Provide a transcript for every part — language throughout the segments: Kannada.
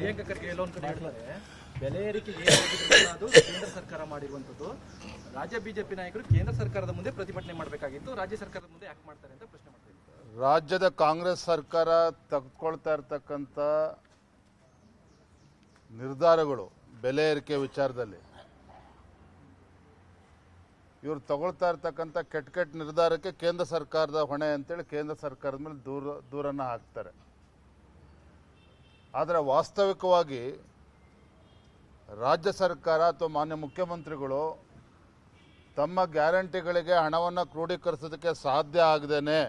ಪ್ರಿಯಾಂಕಾ ಖರ್ಗೆ ಎಲ್ಲೊಂದು ಕಡೆ ಹೇಳ್ತಾರೆ ಬೆಲೆ ಏರಿಕೆಗೆ ಅದು ಕೇಂದ್ರ ಸರ್ಕಾರ ಮಾಡಿರುವಂತದ್ದು. ರಾಜ್ಯ ಬಿಜೆಪಿ ನಾಯಕರು ಕೇಂದ್ರ ಸರ್ಕಾರದ ಮುಂದೆ ಪ್ರತಿಭಟನೆ ಮಾಡಬೇಕಾಗಿತ್ತು, ರಾಜ್ಯ ಸರ್ಕಾರದ ಮುಂದೆ ಯಾಕೆ ಮಾಡ್ತಾರೆ ಅಂತ ಪ್ರಶ್ನೆ ಮಾಡ್ತಾರೆ. ರಾಜ್ಯದ ಕಾಂಗ್ರೆಸ್ ಸರ್ಕಾರ ತೆಗೆದುಕೊಳ್ತಾ ಇರ್ತಕ್ಕಂಥ ನಿರ್ಧಾರಗಳು ಬೆಲೆ ಏರಿಕೆ ವಿಚಾರದಲ್ಲಿ ಇವರು ತಗೊಳ್ತಾ ಇರ್ತಕ್ಕಂಥ ಕೆಟ್ಟ ನಿರ್ಧಾರಕ್ಕೆ ಕೇಂದ್ರ ಸರ್ಕಾರದ ಹೊಣೆ ಅಂತೇಳಿ ಕೇಂದ್ರ ಸರ್ಕಾರದ ಮೇಲೆ ದೂರನ್ನು ಹಾಕ್ತಾರೆ. ಆದರೆ ವಾಸ್ತವಿಕವಾಗಿ ರಾಜ್ಯ ಸರ್ಕಾರ ಅಥವಾ ಮಾನ್ಯ ಮುಖ್ಯಮಂತ್ರಿಗಳು ತಮ್ಮ ಗ್ಯಾರಂಟಿಗಳಿಗೆ ಹಣವನ್ನು ಕ್ರೋಢೀಕರಿಸೋದಕ್ಕೆ ಸಾಧ್ಯ ಆಗದೇನೆ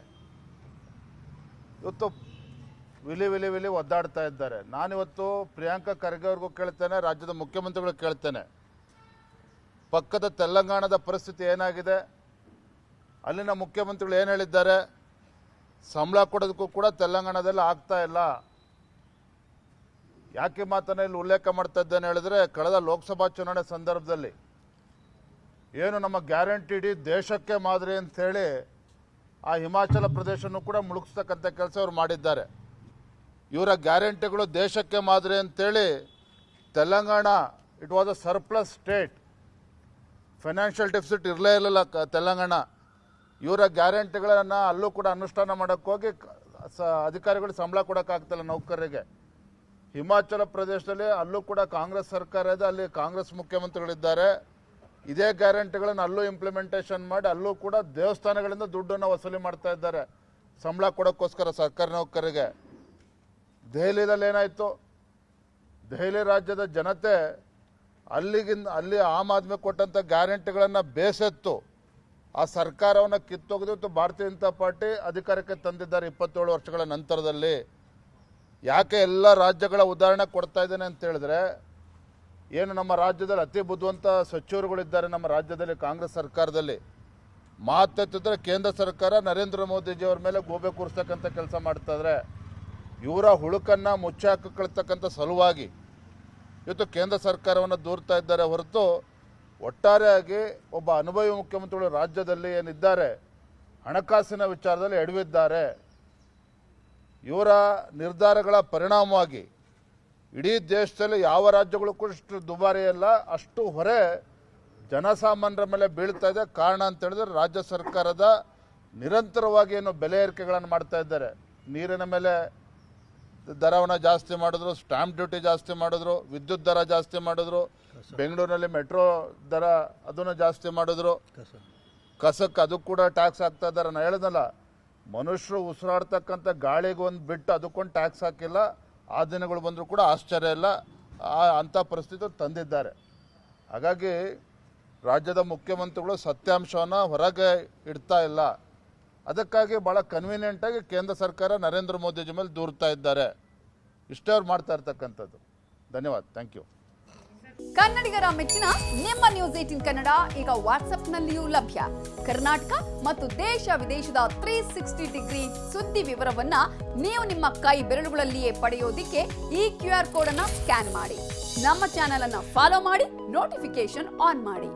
ಇವತ್ತು ವಿಲಿ ಒದ್ದಾಡ್ತಾ ಇದ್ದಾರೆ. ನಾನಿವತ್ತು ಪ್ರಿಯಾಂಕಾ ಖರ್ಗೆ ಅವ್ರಿಗೂ ಕೇಳ್ತೇನೆ, ರಾಜ್ಯದ ಮುಖ್ಯಮಂತ್ರಿಗಳು ಕೇಳ್ತೇನೆ, ಪಕ್ಕದ ತೆಲಂಗಾಣದ ಪರಿಸ್ಥಿತಿ ಏನಾಗಿದೆ, ಅಲ್ಲಿನ ಮುಖ್ಯಮಂತ್ರಿಗಳು ಏನು ಹೇಳಿದ್ದಾರೆ, ಸಂಬಳ ಕೊಡೋದಕ್ಕೂ ಕೂಡ ತೆಲಂಗಾಣದಲ್ಲಿ ಆಗ್ತಾ ಇಲ್ಲ. ಯಾಕೆ ಮಾತನ್ನ ಇಲ್ಲಿ ಉಲ್ಲೇಖ ಮಾಡ್ತಾ ಇದ್ದೇನೆ ಹೇಳಿದ್ರೆ, ಕಳೆದ ಲೋಕಸಭಾ ಚುನಾವಣೆ ಸಂದರ್ಭದಲ್ಲಿ ಏನು ನಮ್ಮ ಗ್ಯಾರಂಟಿ ಇಡೀ ದೇಶಕ್ಕೆ ಮಾದರಿ ಅಂಥೇಳಿ ಆ ಹಿಮಾಚಲ ಪ್ರದೇಶನೂ ಕೂಡ ಮುಳುಗಿಸ್ತಕ್ಕಂಥ ಕೆಲಸ ಅವರು ಮಾಡಿದ್ದಾರೆ. ಇವರ ಗ್ಯಾರಂಟಿಗಳು ದೇಶಕ್ಕೆ ಮಾದರಿ ಅಂತೇಳಿ Telangana it was a surplus state, financial deficit ಇರಲೇ ಇರಲಿಲ್ಲ ತೆಲಂಗಾಣ. ಇವರ ಗ್ಯಾರಂಟಿಗಳನ್ನು ಅಲ್ಲೂ ಕೂಡ ಅನುಷ್ಠಾನ ಮಾಡೋಕ್ಕೋಗಿ ಅಧಿಕಾರಿಗಳು ಸಂಬಳ ಕೊಡೋಕ್ಕಾಗ್ತಿಲ್ಲ ನೌಕರರಿಗೆ. ಹಿಮಾಚಲ ಪ್ರದೇಶದಲ್ಲಿ ಅಲ್ಲೂ ಕೂಡ ಕಾಂಗ್ರೆಸ್ ಸರ್ಕಾರ ಇದೆ, ಅಲ್ಲಿ ಕಾಂಗ್ರೆಸ್ ಮುಖ್ಯಮಂತ್ರಿಗಳಿದ್ದಾರೆ. ಇದೇ ಗ್ಯಾರಂಟಿಗಳನ್ನು ಅಲ್ಲೂ ಇಂಪ್ಲಿಮೆಂಟೇಷನ್ ಮಾಡಿ ಅಲ್ಲೂ ಕೂಡ ದೇವಸ್ಥಾನಗಳಿಂದ ದುಡ್ಡನ್ನು ವಸೂಲಿ ಮಾಡ್ತಾ ಇದ್ದಾರೆ ಸಂಬಳ ಕೊಡೋಕ್ಕೋಸ್ಕರ ಸರ್ಕಾರಿ ನೌಕರರಿಗೆ. ದೆಹಲಿಯಲ್ಲಿ ಏನಾಯಿತು, ದೆಹಲಿ ರಾಜ್ಯದ ಜನತೆ ಅಲ್ಲಿ ಆಮ್ ಆದ್ಮಿ ಕೊಟ್ಟಂಥ ಗ್ಯಾರಂಟಿಗಳನ್ನು ಬೇಸೆತ್ತು ಆ ಸರ್ಕಾರವನ್ನು ಕಿತ್ತೊಗೆದು ಭಾರತೀಯ ಜನತಾ ಪಾರ್ಟಿ ಅಧಿಕಾರಕ್ಕೆ ತಂದಿದ್ದಾರೆ 27 ವರ್ಷಗಳ ನಂತರದಲ್ಲಿ. ಯಾಕೆ ಎಲ್ಲ ರಾಜ್ಯಗಳ ಉದಾಹರಣೆ ಕೊಡ್ತಾ ಇದ್ದೇನೆ ಅಂತ ಹೇಳಿದ್ರೆ, ಏನು ನಮ್ಮ ರಾಜ್ಯದಲ್ಲಿ ಅತಿ ಬುದ್ಧಿವಂತ ಸಚಿವರುಗಳಿದ್ದಾರೆ ನಮ್ಮ ರಾಜ್ಯದಲ್ಲಿ ಕಾಂಗ್ರೆಸ್ ಸರ್ಕಾರದಲ್ಲಿ. ಮಾತೆತ್ತಿದ್ರೆ ಕೇಂದ್ರ ಸರ್ಕಾರ ನರೇಂದ್ರ ಮೋದಿಜಿಯವ್ರ ಮೇಲೆ ಗೋಬೆ ಕೂರಿಸ್ತಕ್ಕಂಥ ಕೆಲಸ ಮಾಡ್ತಾ ಇದ್ದಾರೆ. ಇವರ ಹುಳುಕನ್ನು ಮುಚ್ಚಿ ಹಾಕಿಕೊಳ್ತಕ್ಕಂಥ ಸಲುವಾಗಿ ಇವತ್ತು ಕೇಂದ್ರ ಸರ್ಕಾರವನ್ನು ದೂರ್ತಾ ಇದ್ದಾರೆ ಹೊರತು ಒಟ್ಟಾರೆಯಾಗಿ ಒಬ್ಬ ಅನುಭವಿ ಮುಖ್ಯಮಂತ್ರಿಗಳು ರಾಜ್ಯದಲ್ಲಿ ಏನಿದ್ದಾರೆ ಹಣಕಾಸಿನ ವಿಚಾರದಲ್ಲಿ ಎಡವಿದ್ದಾರೆ. ಇವರ ನಿರ್ಧಾರಗಳ ಪರಿಣಾಮವಾಗಿ ಇಡೀ ದೇಶದಲ್ಲಿ ಯಾವ ರಾಜ್ಯಗಳು ಕೂಡ ಇಷ್ಟು ದುಬಾರಿ ಅಲ್ಲ, ಅಷ್ಟು ಹೊರೆ ಜನಸಾಮಾನ್ಯರ ಮೇಲೆ ಬೀಳ್ತಾ ಇದೆ. ಕಾರಣ ಅಂತ ಹೇಳಿದ್ರೆ ರಾಜ್ಯ ಸರ್ಕಾರದ ನಿರಂತರವಾಗಿ ಏನು ಬೆಲೆ ಏರಿಕೆಗಳನ್ನು ಮಾಡ್ತಾ ಇದ್ದಾರೆ. ನೀರಿನ ಮೇಲೆ ದರವನ್ನು ಜಾಸ್ತಿ ಮಾಡಿದ್ರು, ಸ್ಟಾಂಪ್ ಡ್ಯೂಟಿ ಜಾಸ್ತಿ ಮಾಡಿದ್ರು, ವಿದ್ಯುತ್ ದರ ಜಾಸ್ತಿ ಮಾಡಿದ್ರು, ಬೆಂಗಳೂರಿನಲ್ಲಿ ಮೆಟ್ರೋ ದರ ಅದನ್ನು ಜಾಸ್ತಿ ಮಾಡಿದ್ರು, ಕಸಕ್ಕೆ ಅದು ಕೂಡ ಟ್ಯಾಕ್ಸ್ ಹಾಕ್ತಾ ಇದ್ದಾರೆ. ನಾನು ಹೇಳಿದ್ನಲ್ಲ, ಮನುಷ್ಯರು ಉಸಿರಾಡ್ತಕ್ಕಂಥ ಗಾಳಿಗೆ ಒಂದು ಬಿಟ್ಟು ಅದಕ್ಕೊಂದು ಟ್ಯಾಕ್ಸ್ ಹಾಕಿಲ್ಲ. ಆ ದಿನಗಳು ಬಂದರೂ ಕೂಡ ಆಶ್ಚರ್ಯ ಇಲ್ಲ, ಅಂಥ ಪರಿಸ್ಥಿತಿ ತಂದಿದ್ದಾರೆ. ಹಾಗಾಗಿ ರಾಜ್ಯದ ಮುಖ್ಯಮಂತ್ರಿಗಳು ಸತ್ಯಾಂಶವನ್ನು ಹೊರಗೆ ಇಡ್ತಾ ಇಲ್ಲ. ಅದಕ್ಕಾಗಿ ಭಾಳ ಕನ್ವೀನಿಯೆಂಟಾಗಿ ಕೇಂದ್ರ ಸರ್ಕಾರ ನರೇಂದ್ರ ಮೋದಿಜಿ ಮೇಲೆ ದೂರ್ತಾ ಇದ್ದಾರೆ. ಇಷ್ಟೇ ಅವ್ರು ಮಾಡ್ತಾ ಇರ್ತಕ್ಕಂಥದ್ದು. ಧನ್ಯವಾದ, ಥ್ಯಾಂಕ್ ಯು. ಕನ್ನಡಿಗರ ಮೆಚ್ಚಿನ ನಿಮ್ಮ ನ್ಯೂಸ್ 18 ಕನ್ನಡ ಈಗ ವಾಟ್ಸ್ಆಪ್ನಲ್ಲಿಯೂ ಲಭ್ಯ. ಕರ್ನಾಟಕ ಮತ್ತು ದೇಶ ವಿದೇಶದ 360 ಡಿಗ್ರಿ ಸುದ್ದಿ ವಿವರವನ್ನ ನೀವು ನಿಮ್ಮ ಕೈ ಬೆರಳುಗಳಲ್ಲಿಯೇ ಪಡೆಯೋದಿಕ್ಕೆ ಈ QR ಕೋಡ್ ಅನ್ನು ಸ್ಕ್ಯಾನ್ ಮಾಡಿ. ನಮ್ಮ ಚಾನೆಲ್ ಅನ್ನು ಫಾಲೋ ಮಾಡಿ, ನೋಟಿಫಿಕೇಶನ್ ಆನ್ ಮಾಡಿ.